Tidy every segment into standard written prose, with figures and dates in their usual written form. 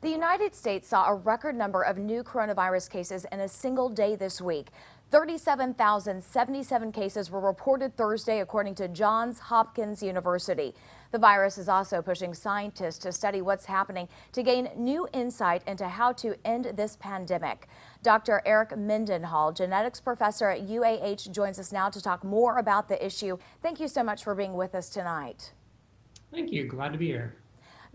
The United States saw a record number of new coronavirus cases in a single day this week. 37,077 cases were reported Thursday, according to Johns Hopkins University. The virus is also pushing scientists to study what's happening to gain new insight into how to end this pandemic. Dr. Eric Mendenhall, genetics professor at UAH, joins us now to talk more about the issue. Thank you so much for being with us tonight. Thank you. Glad to be here.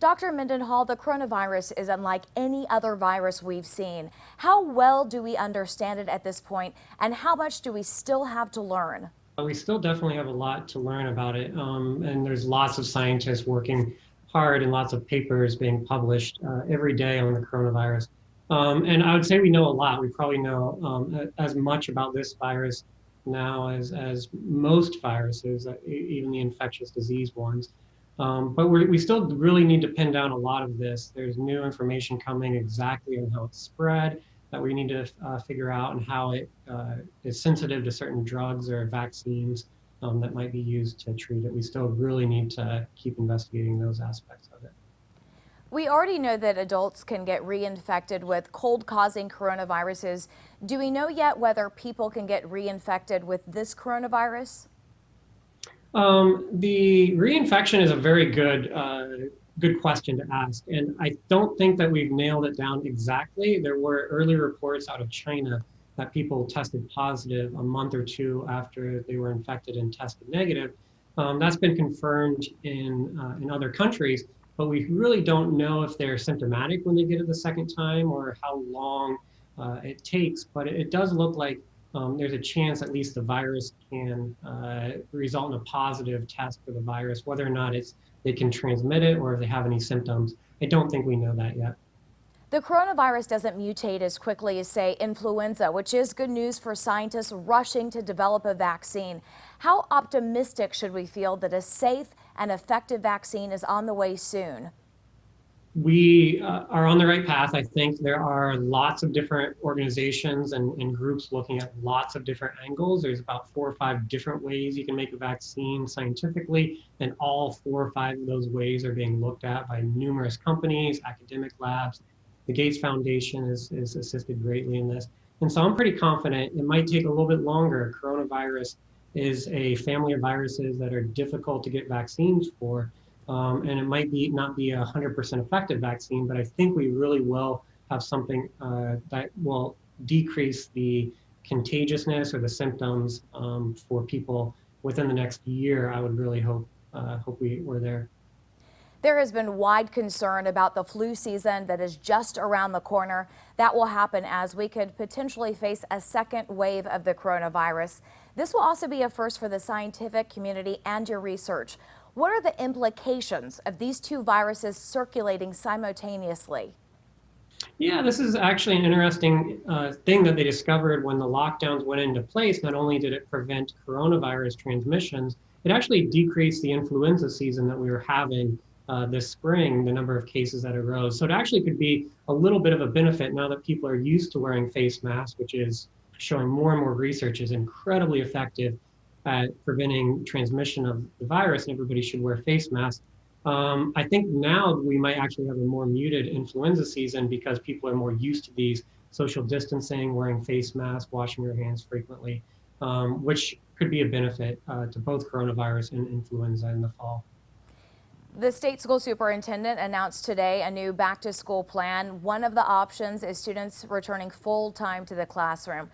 Dr. Mendenhall, the coronavirus is unlike any other virus we've seen. How well do we understand it at this point, and how much do we still have to learn? We still definitely have a lot to learn about it, and there's lots of scientists working hard and lots of papers being published every day on the coronavirus. And I would say we know a lot. We probably know as much about this virus now as most viruses, even the infectious disease ones. But we still really need to pin down a lot of this. There's new information coming exactly on how it's spread that we need to figure out, and how it is sensitive to certain drugs or vaccines that might be used to treat it. We still really need to keep investigating those aspects of it. We already know that adults can get reinfected with cold-causing coronaviruses. Do we know yet whether people can get reinfected with this coronavirus? The reinfection is a very good question to ask, and I don't think that we've nailed it down exactly. There were early reports out of China that people tested positive a month or two after they were infected and tested negative. That's been confirmed in other countries, but we really don't know if they're symptomatic when they get it the second time or how long it takes. But it does look like there's a chance at least the virus can result in a positive test for the virus, whether or not they can transmit it or if they have any symptoms. I don't think we know that yet. The coronavirus doesn't mutate as quickly as, say, influenza, which is good news for scientists rushing to develop a vaccine. How optimistic should we feel that a safe and effective vaccine is on the way soon? We are on the right path. I think there are lots of different organizations and groups looking at lots of different angles. There's about 4 or 5 different ways you can make a vaccine scientifically, and all 4 or 5 of those ways are being looked at by numerous companies, academic labs. The Gates Foundation is assisted greatly in this. And so I'm pretty confident it might take a little bit longer. Coronavirus is a family of viruses that are difficult to get vaccines for. And it might not be 100% effective vaccine, but I think we really will have something that will decrease the contagiousness or the symptoms for people within the next year. I would really hope we were there. There has been wide concern about the flu season that is just around the corner. That will happen as we could potentially face a second wave of the coronavirus. This will also be a first for the scientific community and your research. What are the implications of these two viruses circulating simultaneously? Yeah, this is actually an interesting thing that they discovered when the lockdowns went into place. Not only did it prevent coronavirus transmissions, it actually decreased the influenza season that we were having this spring, the number of cases that arose. So it actually could be a little bit of a benefit now that people are used to wearing face masks, which is showing more and more research is incredibly effective at preventing transmission of the virus, and everybody should wear face masks. I think now we might actually have a more muted influenza season because people are more used to these social distancing, wearing face masks, washing their hands frequently, which could be a benefit to both coronavirus and influenza in the fall. The state school superintendent announced today a new back-to-school plan. One of the options is students returning full-time to the classroom.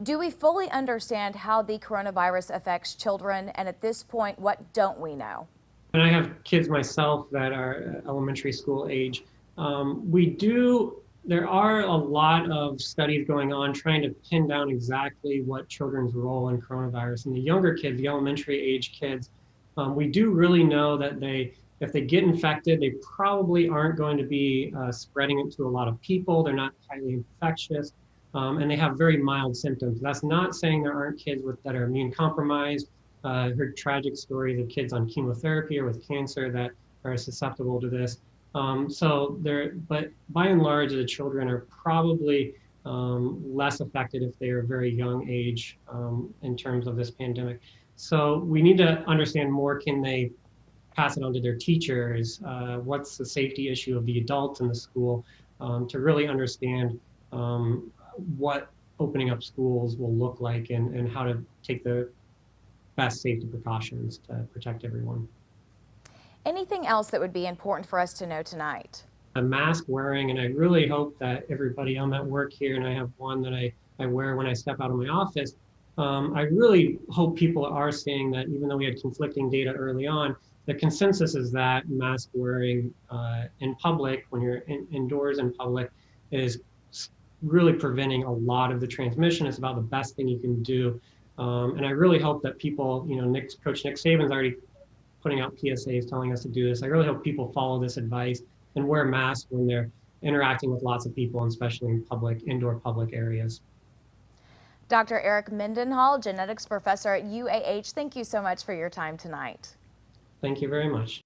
Do we fully understand how the coronavirus affects children? And at this point, what don't we know? And I have kids myself that are elementary school age. There are a lot of studies going on trying to pin down exactly what children's role in coronavirus. And the younger kids, the elementary age kids, we do really know that if they get infected, they probably aren't going to be spreading it to a lot of people. They're not highly infectious, and they have very mild symptoms. That's not saying there aren't kids that are immune compromised. I heard tragic stories of kids on chemotherapy or with cancer that are susceptible to this. But by and large, the children are probably less affected if they are very young age in terms of this pandemic. So we need to understand more. Can they pass it on to their teachers? What's the safety issue of the adults in the school? to really understand what opening up schools will look like and how to take the best safety precautions to protect everyone. Anything else that would be important for us to know tonight? A mask wearing, and I really hope that everybody, I'm at work here and I have one that I wear when I step out of my office. I really hope people are seeing that even though we had conflicting data early on, the consensus is that mask wearing in public, when you're indoors in public, is really preventing a lot of the transmission. It's about the best thing you can do. And I really hope that people, Coach Nick Saban's already putting out PSAs telling us to do this. I really hope people follow this advice and wear masks when they're interacting with lots of people, and especially in indoor public areas. Dr. Eric Mendenhall, genetics professor at UAH, thank you so much for your time tonight. Thank you very much.